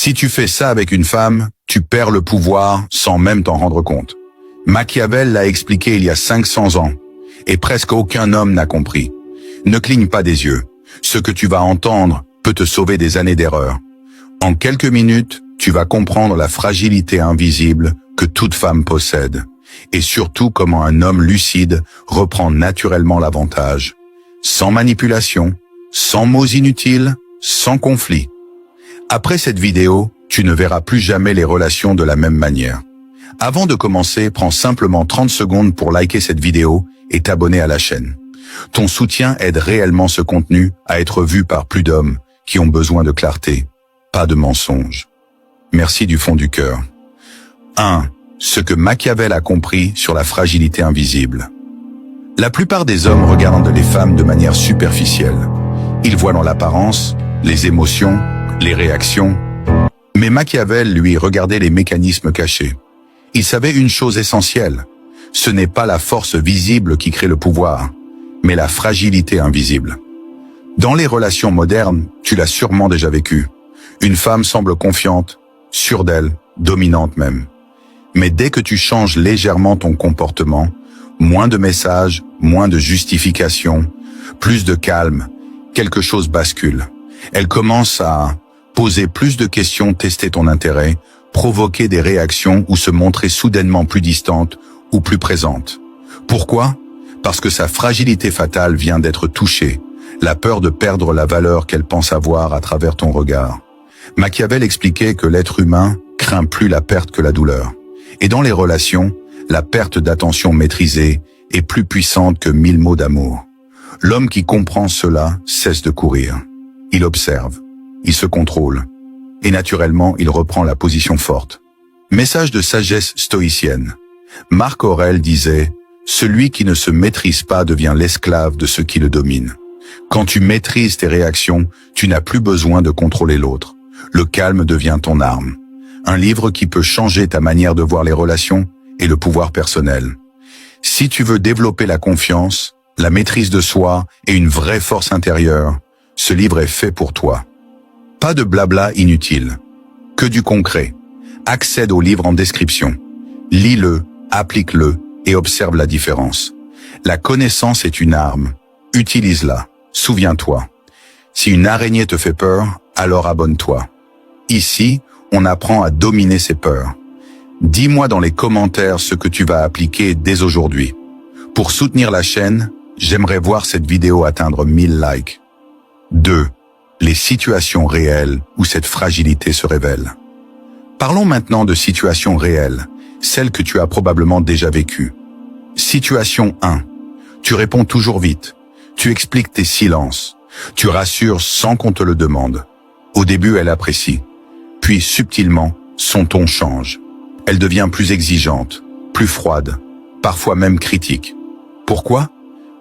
Si tu fais ça avec une femme, tu perds le pouvoir sans même t'en rendre compte. Machiavel l'a expliqué il y a 500 ans, et presque aucun homme n'a compris. Ne cligne pas des yeux. Ce que tu vas entendre peut te sauver des années d'erreur. En quelques minutes, tu vas comprendre la fragilité invisible que toute femme possède, et surtout comment un homme lucide reprend naturellement l'avantage, sans manipulation, sans mots inutiles, sans conflit. Après cette vidéo, tu ne verras plus jamais les relations de la même manière. Avant de commencer, prends simplement 30 secondes pour liker cette vidéo et t'abonner à la chaîne. Ton soutien aide réellement ce contenu à être vu par plus d'hommes qui ont besoin de clarté, pas de mensonges. Merci du fond du cœur. 1. Ce que Machiavel a compris sur la fragilité invisible. La plupart des hommes regardent les femmes de manière superficielle. Ils voient dans l'apparence, les émotions, les réactions. Mais Machiavel, lui, regardait les mécanismes cachés. Il savait une chose essentielle. Ce n'est pas la force visible qui crée le pouvoir, mais la fragilité invisible. Dans les relations modernes, tu l'as sûrement déjà vécu. Une femme semble confiante, sûre d'elle, dominante même. Mais dès que tu changes légèrement ton comportement, moins de messages, moins de justifications, plus de calme, quelque chose bascule. Elle commence à poser plus de questions, tester ton intérêt, provoquer des réactions ou se montrer soudainement plus distante ou plus présente. Pourquoi ? Parce que sa fragilité fatale vient d'être touchée, la peur de perdre la valeur qu'elle pense avoir à travers ton regard. Machiavel expliquait que l'être humain craint plus la perte que la douleur. Et dans les relations, la perte d'attention maîtrisée est plus puissante que 1000 mots d'amour. L'homme qui comprend cela cesse de courir. Il observe, il se contrôle, et naturellement il reprend la position forte. Message de sagesse stoïcienne. Marc Aurèle disait « Celui qui ne se maîtrise pas devient l'esclave de ceux qui le dominent. Quand tu maîtrises tes réactions, tu n'as plus besoin de contrôler l'autre. Le calme devient ton arme. » Un livre qui peut changer ta manière de voir les relations et le pouvoir personnel. Si tu veux développer la confiance, la maîtrise de soi et une vraie force intérieure, ce livre est fait pour toi. Pas de blabla inutile, que du concret. Accède au livre en description. Lis-le, applique-le et observe la différence. La connaissance est une arme. Utilise-la. Souviens-toi. Si une araignée te fait peur, alors abonne-toi. Ici, on apprend à dominer ses peurs. Dis-moi dans les commentaires ce que tu vas appliquer dès aujourd'hui. Pour soutenir la chaîne, j'aimerais voir cette vidéo atteindre 1000 likes. 2. Les situations réelles où cette fragilité se révèle. Parlons maintenant de situations réelles, celles que tu as probablement déjà vécues. Situation 1. Tu réponds toujours vite. Tu expliques tes silences. Tu rassures sans qu'on te le demande. Au début, elle apprécie. Puis, subtilement, son ton change. Elle devient plus exigeante, plus froide, parfois même critique. Pourquoi ?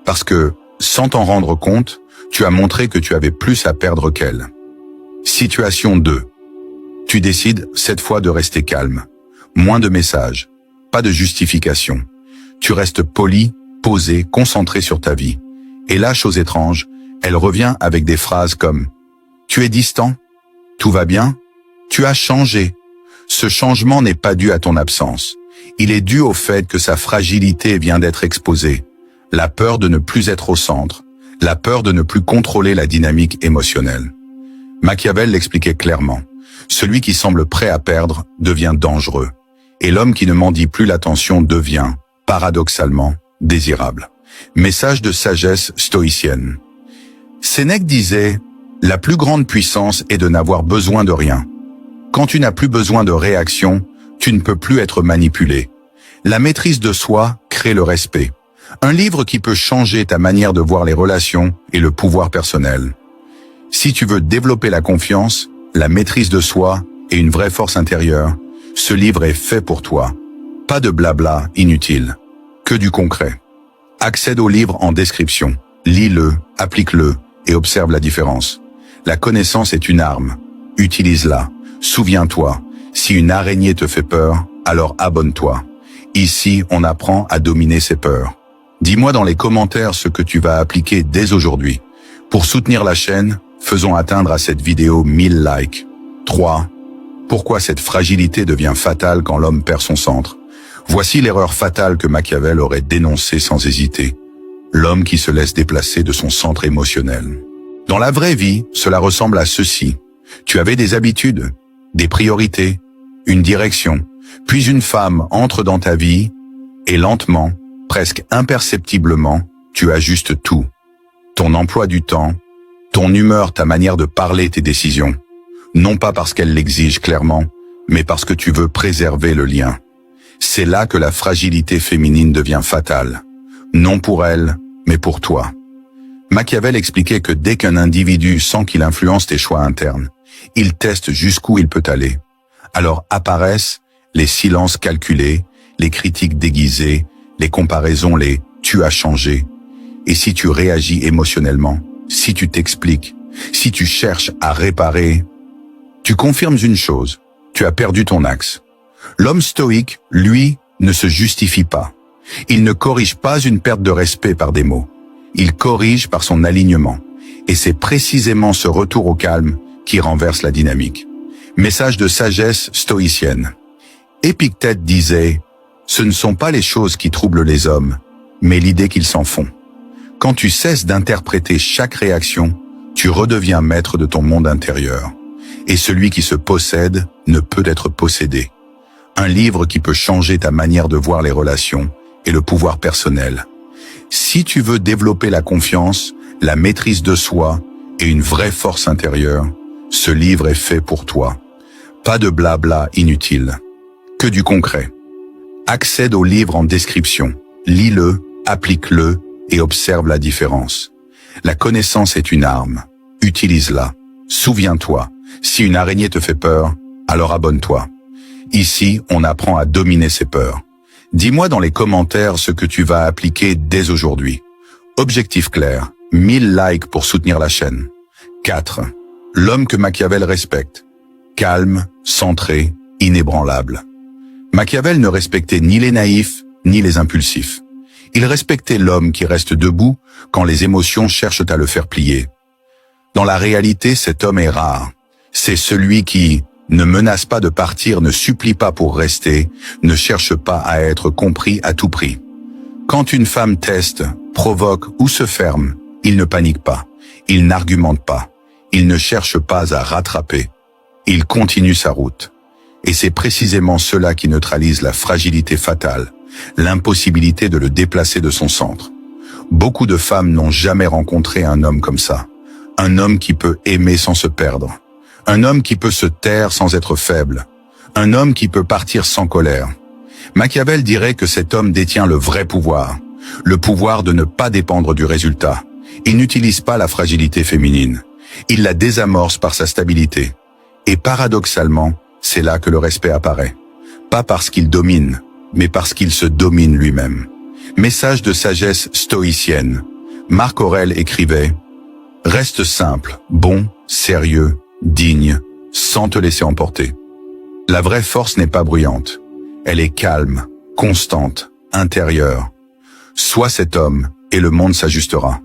Parce que, sans t'en rendre compte, tu as montré que tu avais plus à perdre qu'elle. Situation 2. Tu décides, cette fois, de rester calme. Moins de messages, pas de justification. Tu restes poli, posé, concentré sur ta vie. Et là, chose étrange, elle revient avec des phrases comme « Tu es distant ? Tout va bien ? Tu as changé. » Ce changement n'est pas dû à ton absence. Il est dû au fait que sa fragilité vient d'être exposée. La peur de ne plus être au centre. La peur de ne plus contrôler la dynamique émotionnelle. Machiavel l'expliquait clairement. Celui qui semble prêt à perdre devient dangereux. Et l'homme qui ne mendie plus l'attention devient, paradoxalement, désirable. Message de sagesse stoïcienne. Sénèque disait « La plus grande puissance est de n'avoir besoin de rien. Quand tu n'as plus besoin de réaction, tu ne peux plus être manipulé. La maîtrise de soi crée le respect. Un livre qui peut changer ta manière de voir les relations et le pouvoir personnel. Si tu veux développer la confiance, la maîtrise de soi et une vraie force intérieure, ce livre est fait pour toi. Pas de blabla inutile, que du concret. Accède au livre en description. Lis-le, applique-le et observe la différence. La connaissance est une arme. Utilise-la. Souviens-toi, si une araignée te fait peur, alors abonne-toi. Ici, on apprend à dominer ses peurs. Dis-moi dans les commentaires ce que tu vas appliquer dès aujourd'hui. Pour soutenir la chaîne, faisons atteindre à cette vidéo 1000 likes. 3. Pourquoi cette fragilité devient fatale quand l'homme perd son centre? Voici l'erreur fatale que Machiavel aurait dénoncée sans hésiter. L'homme qui se laisse déplacer de son centre émotionnel. Dans la vraie vie, cela ressemble à ceci. Tu avais des habitudes, des priorités, une direction, puis une femme entre dans ta vie, et lentement, presque imperceptiblement, tu ajustes tout. Ton emploi du temps, ton humeur, ta manière de parler, tes décisions. Non pas parce qu'elle l'exige clairement, mais parce que tu veux préserver le lien. C'est là que la fragilité féminine devient fatale. Non pour elle, mais pour toi. Machiavel expliquait que dès qu'un individu sent qu'il influence tes choix internes, il teste jusqu'où il peut aller. Alors apparaissent les silences calculés, les critiques déguisées, les comparaisons, les « tu as changé ». Et si tu réagis émotionnellement, si tu t'expliques, si tu cherches à réparer, tu confirmes une chose, tu as perdu ton axe. L'homme stoïque, lui, ne se justifie pas. Il ne corrige pas une perte de respect par des mots. Il corrige par son alignement. Et c'est précisément ce retour au calme qui renverse la dynamique. Message de sagesse stoïcienne. Épictète disait « Ce ne sont pas les choses qui troublent les hommes, mais l'idée qu'ils s'en font. » Quand tu cesses d'interpréter chaque réaction, tu redeviens maître de ton monde intérieur. Et celui qui se possède ne peut être possédé. Un livre qui peut changer ta manière de voir les relations et le pouvoir personnel. Si tu veux développer la confiance, la maîtrise de soi et une vraie force intérieure, ce livre est fait pour toi. Pas de blabla inutile, que du concret. Accède au livre en description, lis-le, applique-le et observe la différence. La connaissance est une arme, utilise-la. Souviens-toi, si une araignée te fait peur, alors abonne-toi. Ici, on apprend à dominer ses peurs. Dis-moi dans les commentaires ce que tu vas appliquer dès aujourd'hui. Objectif clair, 1000 likes pour soutenir la chaîne. 4. L'homme que Machiavel respecte. Calme, centré, inébranlable. Machiavel ne respectait ni les naïfs, ni les impulsifs. Il respectait l'homme qui reste debout quand les émotions cherchent à le faire plier. Dans la réalité, cet homme est rare. C'est celui qui ne menace pas de partir, ne supplie pas pour rester, ne cherche pas à être compris à tout prix. Quand une femme teste, provoque ou se ferme, il ne panique pas, il n'argumente pas, il ne cherche pas à rattraper, il continue sa route. Et c'est précisément cela qui neutralise la fragilité fatale, l'impossibilité de le déplacer de son centre. Beaucoup de femmes n'ont jamais rencontré un homme comme ça, un homme qui peut aimer sans se perdre. Un homme qui peut se taire sans être faible. Un homme qui peut partir sans colère. Machiavel dirait que cet homme détient le vrai pouvoir. Le pouvoir de ne pas dépendre du résultat. Il n'utilise pas la fragilité féminine. Il la désamorce par sa stabilité. Et paradoxalement, c'est là que le respect apparaît. Pas parce qu'il domine, mais parce qu'il se domine lui-même. Message de sagesse stoïcienne. Marc Aurèle écrivait « Reste simple, bon, sérieux, digne, sans te laisser emporter. La vraie force n'est pas bruyante. Elle est calme, constante, intérieure. Sois cet homme et le monde s'ajustera.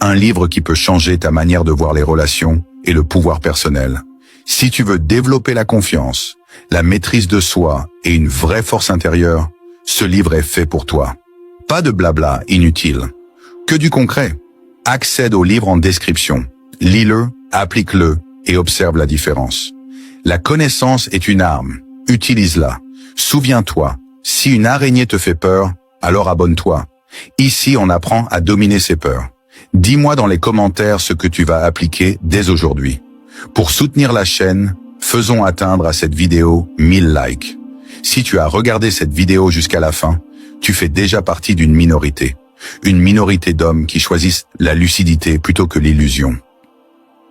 Un livre qui peut changer ta manière de voir les relations et le pouvoir personnel. Si tu veux développer la confiance, la maîtrise de soi et une vraie force intérieure, ce livre est fait pour toi. Pas de blabla inutile, que du concret. Accède au livre en description. Lis-le, applique-le et observe la différence. La connaissance est une arme. Utilise-la. Souviens-toi, si une araignée te fait peur, alors abonne-toi. Ici, on apprend à dominer ses peurs. Dis-moi dans les commentaires ce que tu vas appliquer dès aujourd'hui. Pour soutenir la chaîne, faisons atteindre à cette vidéo 1000 likes. Si tu as regardé cette vidéo jusqu'à la fin, tu fais déjà partie d'une minorité. Une minorité d'hommes qui choisissent la lucidité plutôt que l'illusion.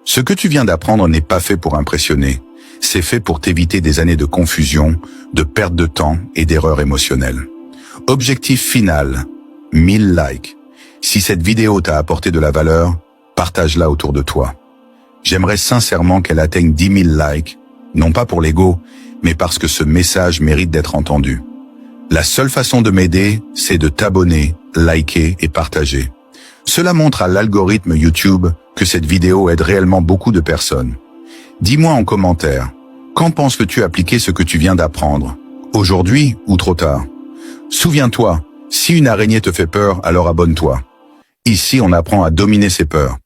Ce que tu viens d'apprendre n'est pas fait pour impressionner. C'est fait pour t'éviter des années de confusion, de perte de temps et d'erreurs émotionnelles. Objectif final, 1000 likes. Si cette vidéo t'a apporté de la valeur, partage-la autour de toi. J'aimerais sincèrement qu'elle atteigne 10 000 likes, non pas pour l'ego, mais parce que ce message mérite d'être entendu. La seule façon de m'aider, c'est de t'abonner, liker et partager. Cela montre à l'algorithme YouTube que cette vidéo aide réellement beaucoup de personnes. Dis-moi en commentaire, Quand penses-tu appliquer ce que tu viens d'apprendre? Aujourd'hui ou trop tard? Souviens-toi, si une araignée te fait peur, alors abonne-toi. Ici, on apprend à dominer ses peurs.